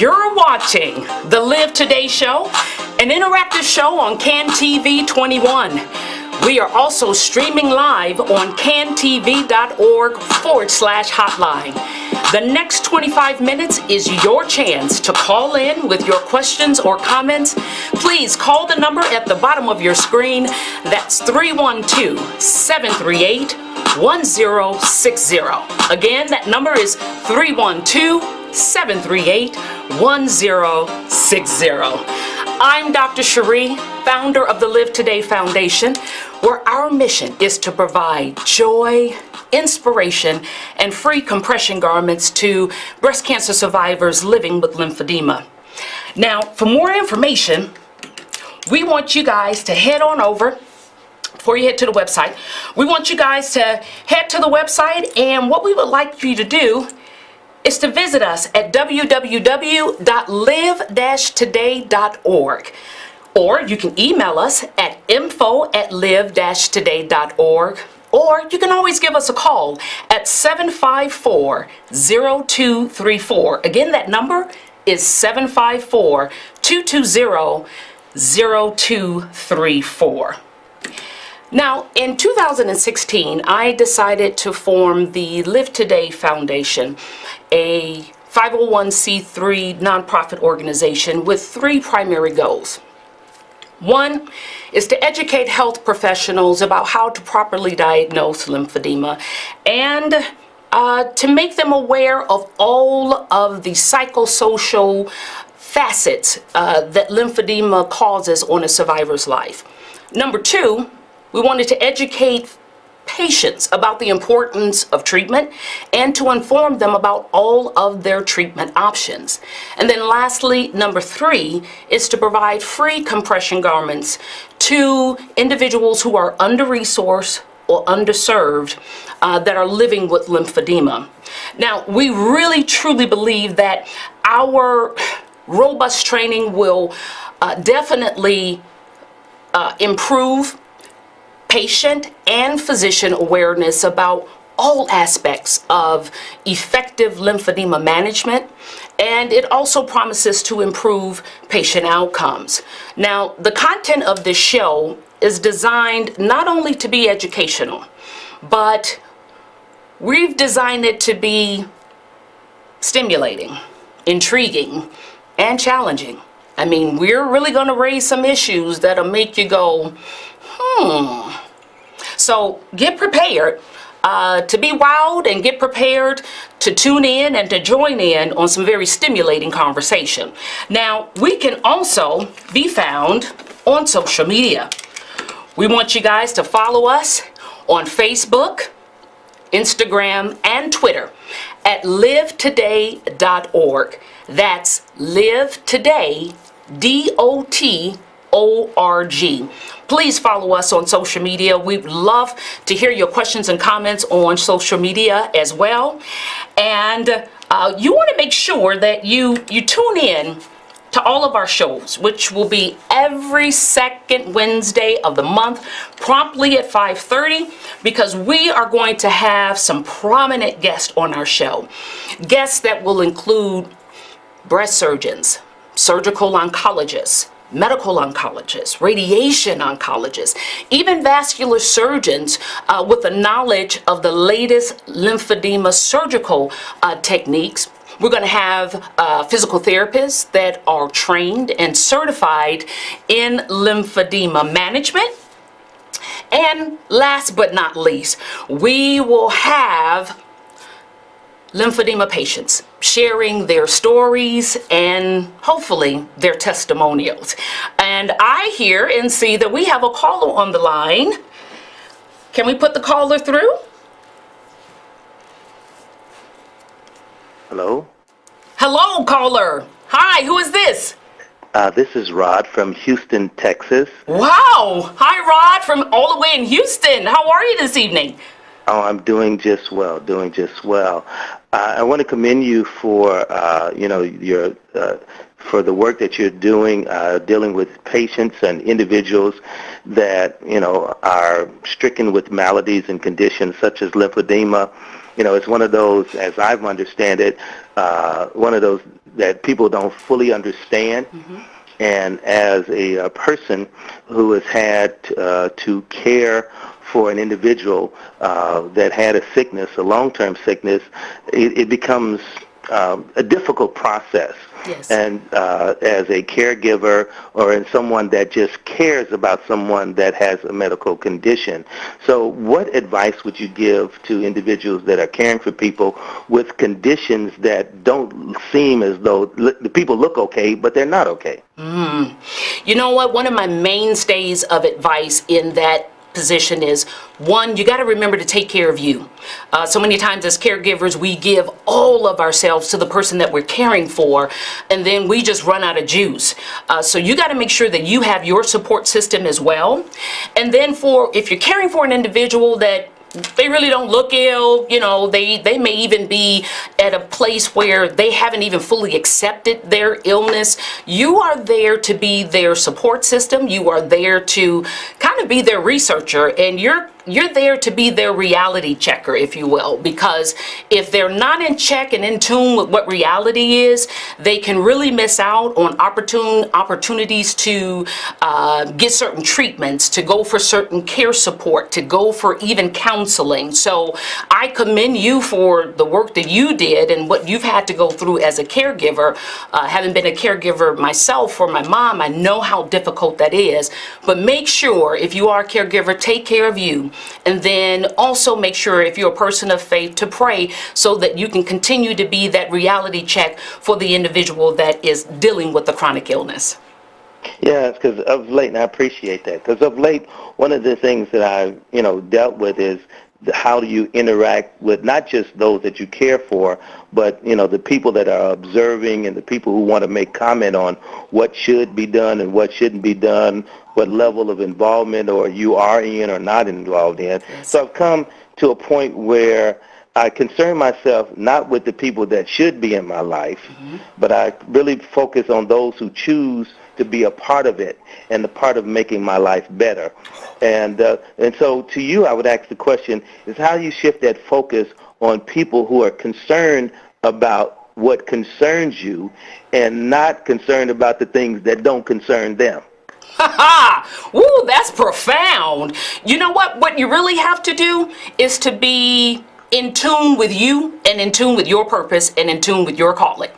You're watching the Live Today Show, an interactive show on CAN TV 21. We are also streaming live on cantv.org/hotline. The next 25 minutes is your chance to call in with your questions or comments. Please call the number at the bottom of your screen. That's 312-738-1060. Again, that number is 312-738-1060. I'm Dr. Cherie, founder of the Live Today Foundation, where our mission is to provide joy, inspiration, and free compression garments to breast cancer survivors living with lymphedema. Now, for more information, we want you guys to head on over. Before you head to the website, we want you guys to head to the website, and what we would like you to do is to visit us at www.live-today.org. Or you can email us at info@live-today.org. Or you can always give us a call at 754-0234. Again, that number is 754-220-0234. Now, in 2016, I decided to form the Live Today Foundation, a 501c3 nonprofit organization with three primary goals. One is to educate health professionals about how to properly diagnose lymphedema and to make them aware of all of the psychosocial facets that lymphedema causes on a survivor's life. Number two, we wanted to educate patients about the importance of treatment and to inform them about all of their treatment options. And then lastly, number three is to provide free compression garments to individuals who are under-resourced or underserved that are living with lymphedema. Now, we really truly believe that our robust training will definitely improve patient and physician awareness about all aspects of effective lymphedema management, and it also promises to improve patient outcomes. Now, the content of this show is designed not only to be educational, but we've designed it to be stimulating, intriguing, and challenging. I mean, we're really going to raise some issues that'll make you go, So get prepared to be wowed and get prepared to tune in and to join in on some very stimulating conversation. Now, we can also be found on social media. We want you guys to follow us on Facebook, Instagram, and Twitter at livetoday.org. That's livetoday.org. Please follow us on social media. We'd love to hear your questions and comments on social media as well. And you want to make sure that you tune in to all of our shows, which will be every second Wednesday of the month, promptly at 5:30, because we are going to have some prominent guests on our show. Guests that will include breast surgeons, surgical oncologists, medical oncologists, radiation oncologists, even vascular surgeons with the knowledge of the latest lymphedema surgical techniques. We're going to have physical therapists that are trained and certified in lymphedema management. And last but not least, we will have lymphedema patients sharing their stories and hopefully their testimonials. And I hear and see that we have a caller on the line. Can we put the caller through? Hello? Hello, caller. Hi, who is this? This is Rod from Houston, Texas. Wow. Hi, Rod, from all the way in Houston. How are you this evening? Oh, I'm doing just well, I want to commend you for, your for the work that you're doing, dealing with patients and individuals that, are stricken with maladies and conditions such as lymphedema. it's one of those, as I've understand it, one of those that people don't fully understand. And as a person who has had to care for an individual that had a sickness, a long-term sickness, it becomes a difficult process. Yes. And as a caregiver or in someone that just cares about someone that has a medical condition. So what advice would you give to individuals that are caring for people with conditions that don't seem as though the people look okay, but they're not okay? You know what? One of my mainstays of advice in that position is, one, you got to remember to take care of you. So many times as caregivers, we give all of ourselves to the person that we're caring for, and then we just run out of juice. So you got to make sure that you have your support system as well. And then if you're caring for an individual that they really don't look ill, they may even be at a place where they haven't even fully accepted their illness. You are there to be their support system. You are there to kind of be their researcher, and you're there to be their reality checker, if you will, because if they're not in check and in tune with what reality is, they can really miss out on opportunities to get certain treatments, to go for certain care support, to go for even counseling. So I commend you for the work that you did and what you've had to go through as a caregiver. Having been a caregiver myself for my mom, I know how difficult that is. But make sure, if you are a caregiver, take care of you. And then also make sure, if you're a person of faith, to pray so that you can continue to be that reality check for the individual that is dealing with the chronic illness. Yes, because of late, and I appreciate that, because of late, one of the things that I've, dealt with is how do you interact with not just those that you care for, but, the people that are observing and the people who want to make comment on what should be done and what shouldn't be done, what level of involvement or you are in or not involved in. Yes. So I've come to a point where I concern myself not with the people that should be in my life, but I really focus on those who choose to be a part of it and the part of making my life better. And so to you, I would ask the question, is how you shift that focus on people who are concerned about what concerns you and not concerned about the things that don't concern them. Woo, that's profound. You know what? What you really have to do is to be in tune with you and in tune with your purpose and in tune with your calling.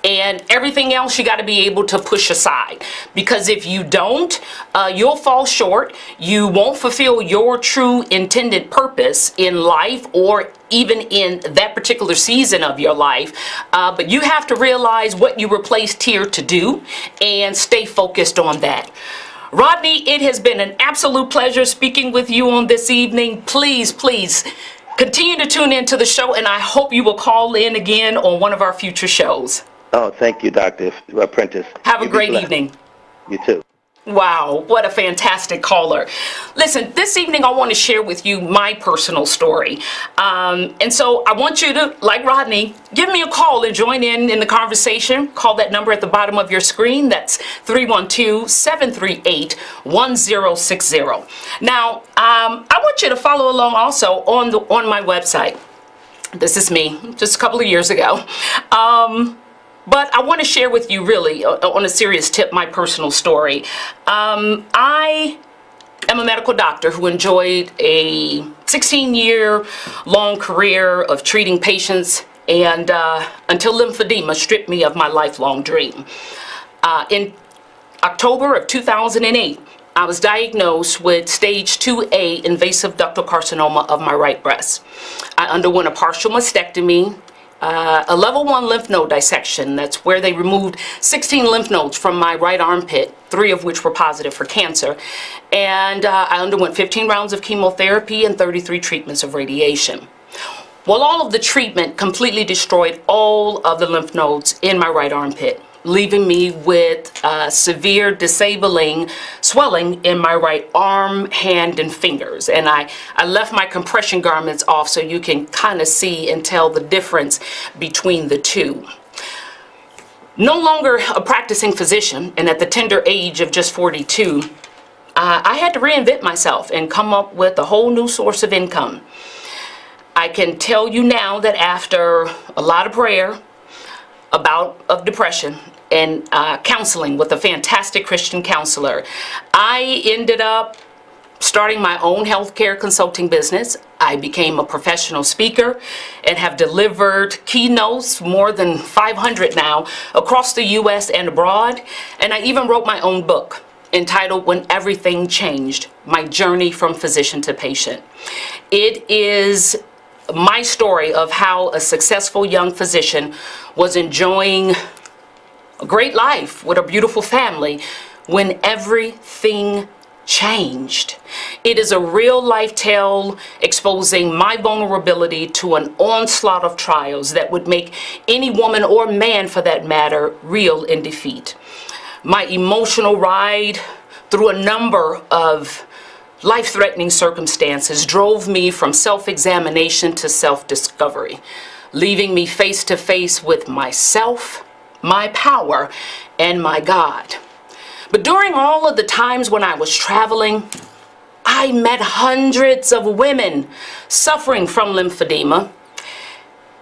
And everything else you got to be able to push aside. Because if you don't, you'll fall short. You won't fulfill your true intended purpose in life or even in that particular season of your life. But you have to realize what you were placed here to do and stay focused on that. Rodney, it has been an absolute pleasure speaking with you on this evening. Please continue to tune into the show, and I hope you will call in again on one of our future shows. Oh, thank you, Dr. Prentice. Have a great evening. You too. Wow, what a fantastic caller. Listen, this evening I want to share with you my personal story. And so I want you to, like Rodney, give me a call and join in the conversation. Call that number at the bottom of your screen. That's 312-738-1060. Now, I want you to follow along also on my website. This is me, just a couple of years ago. But I want to share with you really, on a serious tip, my personal story. I am a medical doctor who enjoyed a 16-year-long career of treating patients and until lymphedema stripped me of my lifelong dream. In October of 2008, I was diagnosed with stage 2A invasive ductal carcinoma of my right breast. I underwent a partial mastectomy, a level 1 lymph node dissection. That's where they removed 16 lymph nodes from my right armpit, 3 of which were positive for cancer. And I underwent 15 rounds of chemotherapy and 33 treatments of radiation. Well, all of the treatment completely destroyed all of the lymph nodes in my right armpit, leaving me with severe disabling swelling in my right arm, hand, and fingers. And I left my compression garments off so you can kind of see and tell the difference between the two. No longer a practicing physician, and at the tender age of just 42, I had to reinvent myself and come up with a whole new source of income. I can tell you now that after a lot of prayer, a bout of depression, and counseling with a fantastic Christian counselor, I ended up starting my own healthcare consulting business. I became a professional speaker and have delivered keynotes, more than 500 now, across the U.S. and abroad. And I even wrote my own book entitled When Everything Changed, My Journey from Physician to Patient. It is my story of how a successful young physician was enjoying a great life with a beautiful family when everything changed. It is a real life tale exposing my vulnerability to an onslaught of trials that would make any woman or man, for that matter, reel in defeat. My emotional ride through a number of life-threatening circumstances drove me from self-examination to self-discovery, leaving me face to face with myself, my power, and my God. But during all of the times when I was traveling, I met hundreds of women suffering from lymphedema,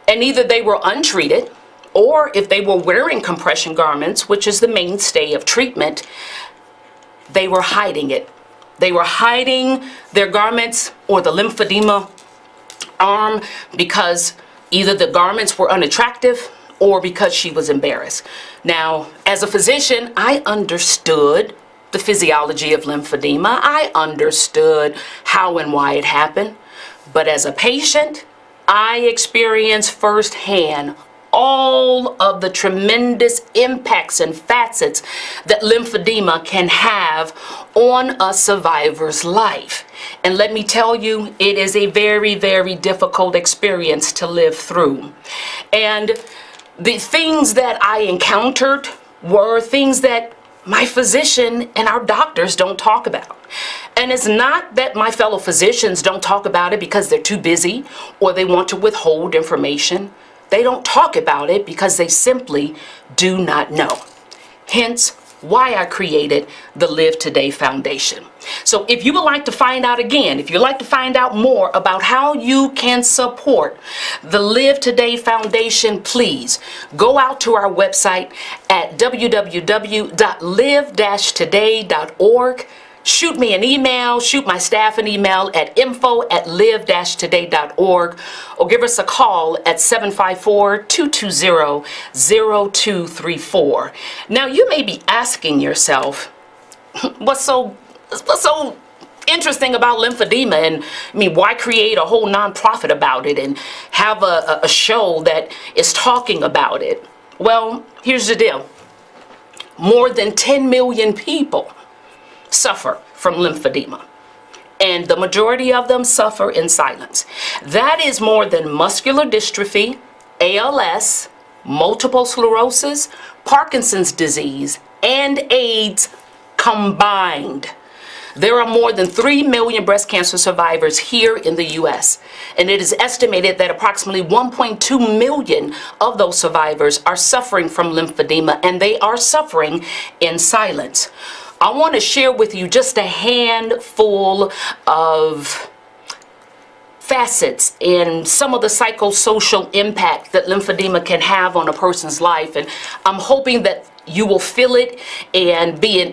and either they were untreated, or if they were wearing compression garments, which is the mainstay of treatment, they were hiding it. They were hiding their garments or the lymphedema arm because either the garments were unattractive or because she was embarrassed. Now, as a physician, I understood the physiology of lymphedema. I understood how and why it happened. But as a patient, I experienced firsthand all of the tremendous impacts and facets that lymphedema can have on a survivor's life. And let me tell you, it is a very, very difficult experience to live through. And the things that I encountered were things that my physician and our doctors don't talk about. And it's not that my fellow physicians don't talk about it because they're too busy or they want to withhold information. They don't talk about it because they simply do not know. Hence, why I created the Live Today Foundation. So if you would like to find out again, if you'd like to find out more about how you can support the Live Today Foundation, please go out to our website at www.live-today.org. Shoot me an email, shoot my staff an email at info@live-today.org, or give us a call at 754-220-0234. Now, you may be asking yourself, what's so interesting about lymphedema? And I mean, why create a whole nonprofit about it and have a show that is talking about it? Well, here's the deal. More than 10 million people suffer from lymphedema, and the majority of them suffer in silence. That is more than muscular dystrophy, ALS, multiple sclerosis, Parkinson's disease, and AIDS combined. There are more than 3 million breast cancer survivors here in the U.S., and it is estimated that approximately 1.2 million of those survivors are suffering from lymphedema, and they are suffering in silence. I want to share with you just a handful of facets and some of the psychosocial impact that lymphedema can have on a person's life. And I'm hoping that you will feel it and be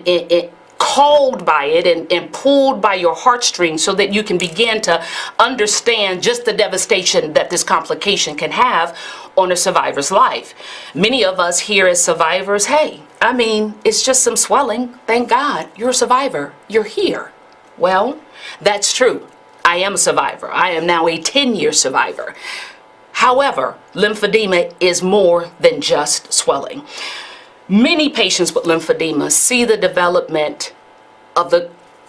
called by it and pulled by your heartstrings so that you can begin to understand just the devastation that this complication can have on a survivor's life. Many of us here as survivors, hey, I mean, it's just some swelling. Thank God, you're a survivor. You're here. Well, that's true. I am a survivor. I am now a 10-year survivor. However, lymphedema is more than just swelling. Many patients with lymphedema see the development of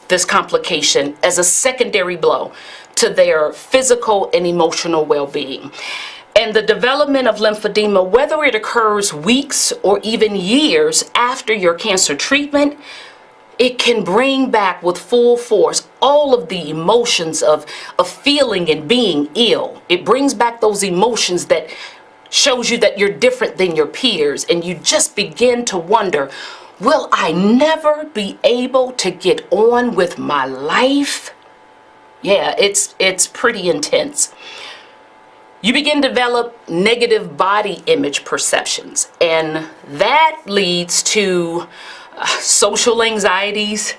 this complication as a secondary blow to their physical and emotional well-being. And the development of lymphedema, whether it occurs weeks or even years after your cancer treatment, it can bring back with full force all of the emotions of feeling and being ill. It brings back those emotions that shows you that you're different than your peers, and you just begin to wonder, will I never be able to get on with my life? Yeah, it's pretty intense. you begin to develop negative body image perceptions, and that leads to social anxieties.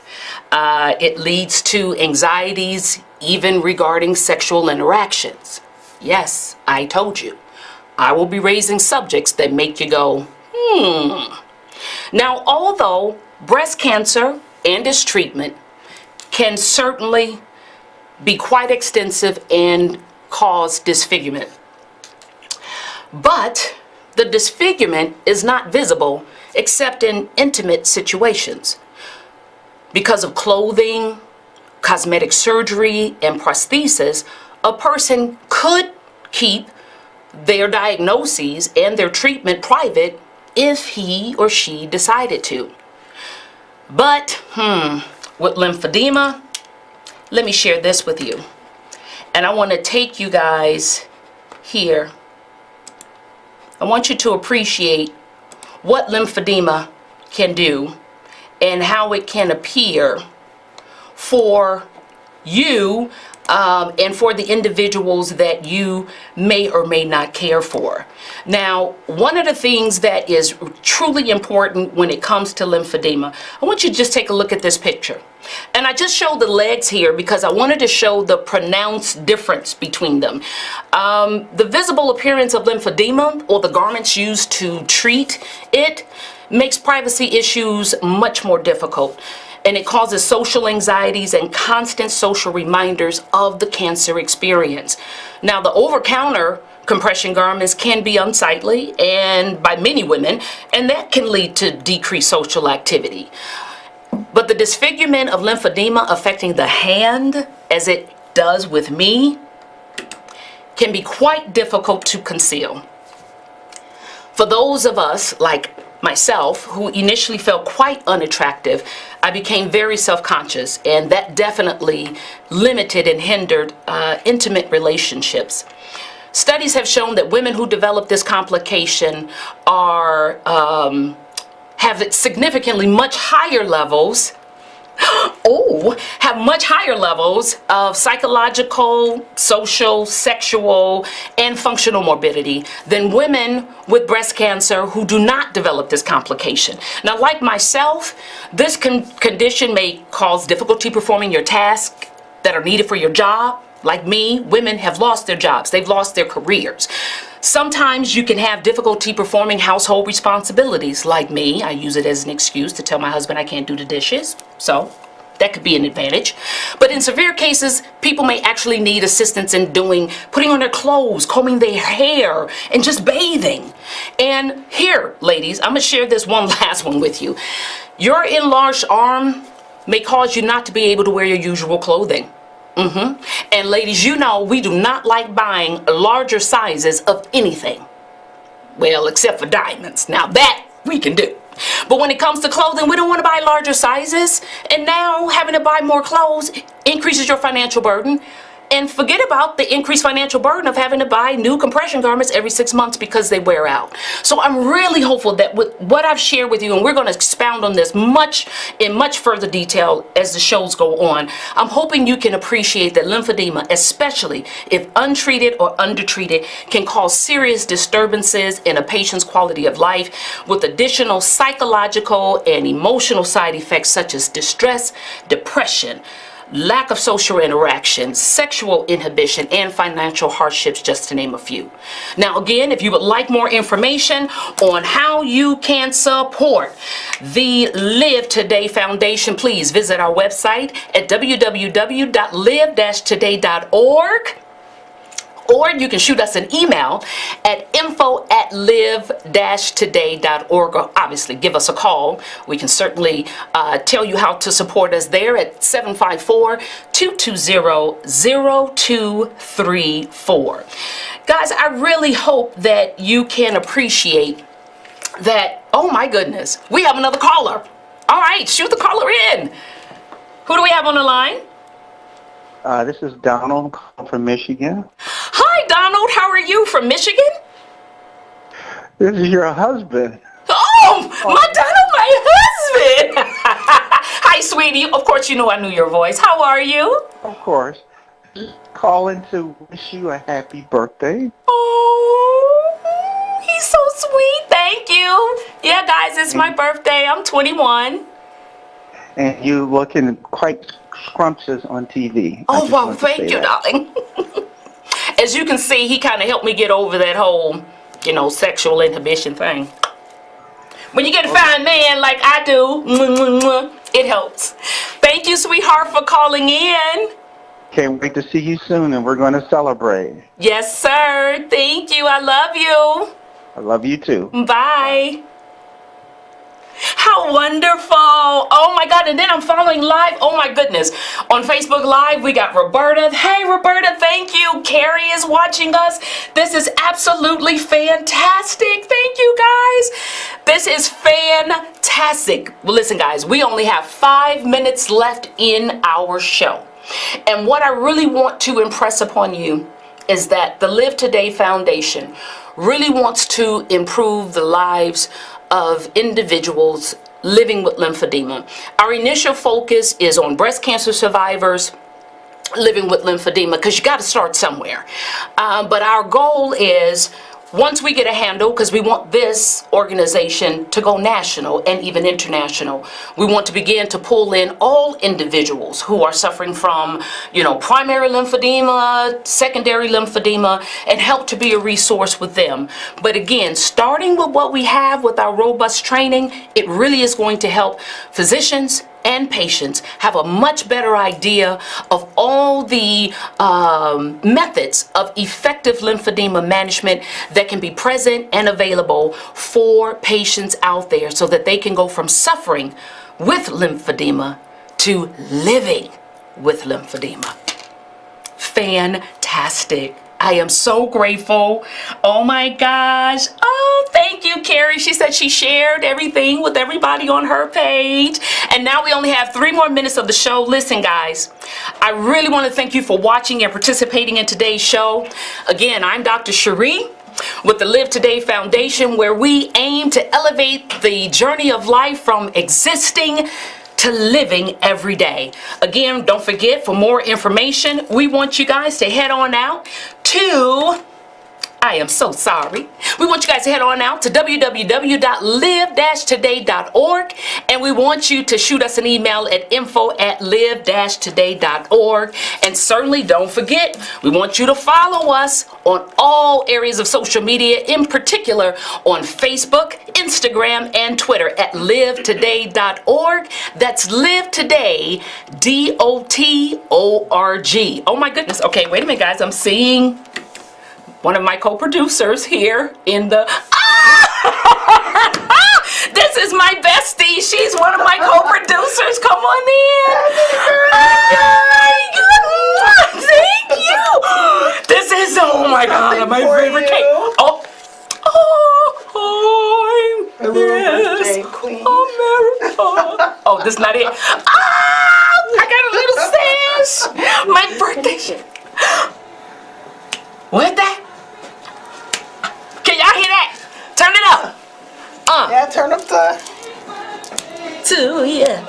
It leads to anxieties even regarding sexual interactions. Yes, I told you. I will be raising subjects that make you go, Now, although breast cancer and its treatment can certainly be quite extensive and cause disfigurement, but the disfigurement is not visible except in intimate situations. Because of clothing, cosmetic surgery, and prosthesis, a person could keep their diagnoses and their treatment private if he or she decided to. But, with lymphedema, let me share this with you. And I want to take you guys here. I want you to appreciate what lymphedema can do and how it can appear for you and for the individuals that you may or may not care for. Now, one of the things that is truly important when it comes to lymphedema, I want you to just take a look at this picture. And I just showed the legs here because I wanted to show the pronounced difference between them. The visible appearance of lymphedema, or the garments used to treat it, makes privacy issues much more difficult. And it causes social anxieties and constant social reminders of the cancer experience. Now, the over-counter compression garments can be unsightly and by many women, and that can lead to decreased social activity. But the disfigurement of lymphedema affecting the hand, as it does with me, can be quite difficult to conceal. For those of us, like myself, who initially felt quite unattractive, I became very self-conscious, and that definitely limited and hindered intimate relationships. Studies have shown that women who develop this complication are have significantly much higher levels have much higher levels of psychological, social, sexual, and functional morbidity than women with breast cancer who do not develop this complication. Now, like myself, this condition may cause difficulty performing your tasks that are needed for your job. Like me, women have lost their jobs. They've lost their careers. Sometimes you can have difficulty performing household responsibilities. Like me, I use it as an excuse to tell my husband I can't do the dishes. So that could be an advantage. But in severe cases, people may actually need assistance in putting on their clothes, combing their hair, and just bathing. And here, ladies, I'm gonna share this one last one with you. Your enlarged arm may cause you not to be able to wear your usual clothing. And ladies, you know we do not like buying larger sizes of anything. Well, except for diamonds. Now that we can do. But when it comes to clothing, we don't want to buy larger sizes. And now having to buy more clothes increases your financial burden. And forget about the increased financial burden of having to buy new compression garments every 6 months because they wear out. So I'm really hopeful that with what I've shared with you, and we're going to expound on this in much further detail as the shows go on, I'm hoping you can appreciate that lymphedema, especially if untreated or undertreated, can cause serious disturbances in a patient's quality of life with additional psychological and emotional side effects such as distress, depression, lack of social interaction, sexual inhibition, and financial hardships, just to name a few. Now, again, if you would like more information on how you can support the Live Today Foundation, please visit our website at www.live-today.org. Or you can shoot us an email at info@live-today.org, or obviously give us a call. We can certainly tell you how to support us there at 754-220-0234. Guys, I really hope that you can appreciate that. Oh my goodness, we have another caller. All right, shoot the caller in. Who do we have on the line? This is Donald from Michigan. Hi, Donald. How are you, from Michigan? This is your husband. Oh, my Donald, my husband. Hi, sweetie. Of course, you know I knew your voice. How are you? Of course. calling to wish you a happy birthday. Oh, he's so sweet. Thank you. Yeah, guys, it's my birthday. I'm 21. And you looking quite scrumptious on TV. Oh, wow, thank you, darling. As you can see, he kind of helped me get over that whole, sexual inhibition thing. When you get a fine man like I do, it helps. Thank you, sweetheart, for calling in. Can't wait to see you soon, and we're going to celebrate. Yes, sir. Thank you. I love you. I love you too. Bye. How wonderful. Oh my God. And then I'm following live. Oh my goodness. On Facebook Live, we got Roberta. Hey, Roberta, thank you. Carrie is watching us. This is absolutely fantastic. Thank you, guys. This is fantastic. Well, listen, guys, we only have 5 minutes left in our show. And what I really want to impress upon you is that the Live Today Foundation really wants to improve the lives of individuals living with lymphedema. Our initial focus is on breast cancer survivors living with lymphedema, because you got to start somewhere. But our goal is, once we get a handle, because we want this organization to go national and even international, we want to begin to pull in all individuals who are suffering from, primary lymphedema, secondary lymphedema, and help to be a resource with them. But again, starting with what we have with our robust training, it really is going to help physicians and patients have a much better idea of all the methods of effective lymphedema management that can be present and available for patients out there, so that they can go from suffering with lymphedema to living with lymphedema. Fantastic. I am so grateful. Oh my gosh. Oh, thank you, Carrie. She said she shared everything with everybody on her page. And now we only have 3 more minutes of the show. Listen, guys, I really want to thank you for watching and participating in today's show. Again, I'm Dr. Cherie with the Live Today Foundation, where we aim to elevate the journey of life from existing to living every day. Again, don't forget, for more information, we want you guys to head on out to, I am so sorry. We want you guys to head on out to www.live-today.org, and we want you to shoot us an email at info@live-today.org. And certainly don't forget, we want you to follow us on all areas of social media, in particular on Facebook, Instagram, and Twitter at livetoday.org. That's livetoday, DOTORG. Oh my goodness. Okay, wait a minute, guys. I'm seeing one of my co-producers here in the... This is my bestie. She's one of my co-producers. Come on in. Thank you. This is, oh my God, my favorite cake. Yes, America. Oh, this is not it. I got a little sash. My birthday. What that? Can y'all hear that? Turn it up. Yeah, turn up the... Yeah.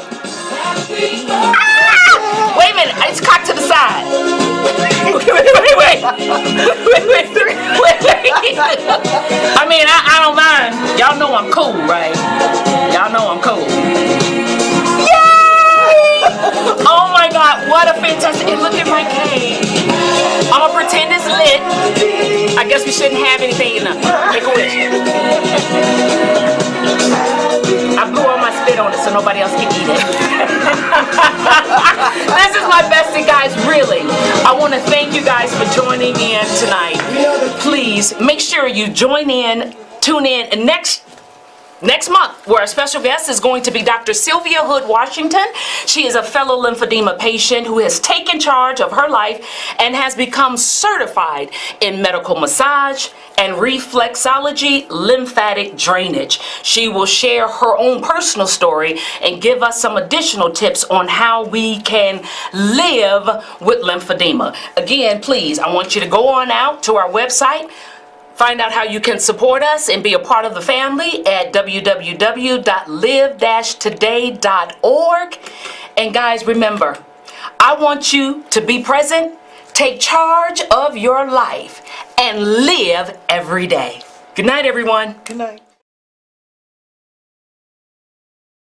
Wait a minute. It's cocked to the side. Wait. I mean, I don't mind. Y'all know I'm cool, right? Y'all know I'm cool. Yay! Oh my God, what a fantastic... And look at my cake. I'm gonna pretend it's lit. I guess we shouldn't have anything in the... Make a wish. I blew all my spit on it so nobody else can eat it. This is my bestie, guys, really. I want to thank you guys for joining in tonight. Please make sure you tune in, and next month, where our special guest is going to be Dr. Sylvia Hood Washington. She is a fellow lymphedema patient who has taken charge of her life and has become certified in medical massage and reflexology lymphatic drainage. She will share her own personal story and give us some additional tips on how we can live with lymphedema. Again, please, I want you to go on out to our website, find out how you can support us and be a part of the family at www.live-today.org. And guys, remember, I want you to be present take charge of your life, and live every day. Good night, everyone. Good night.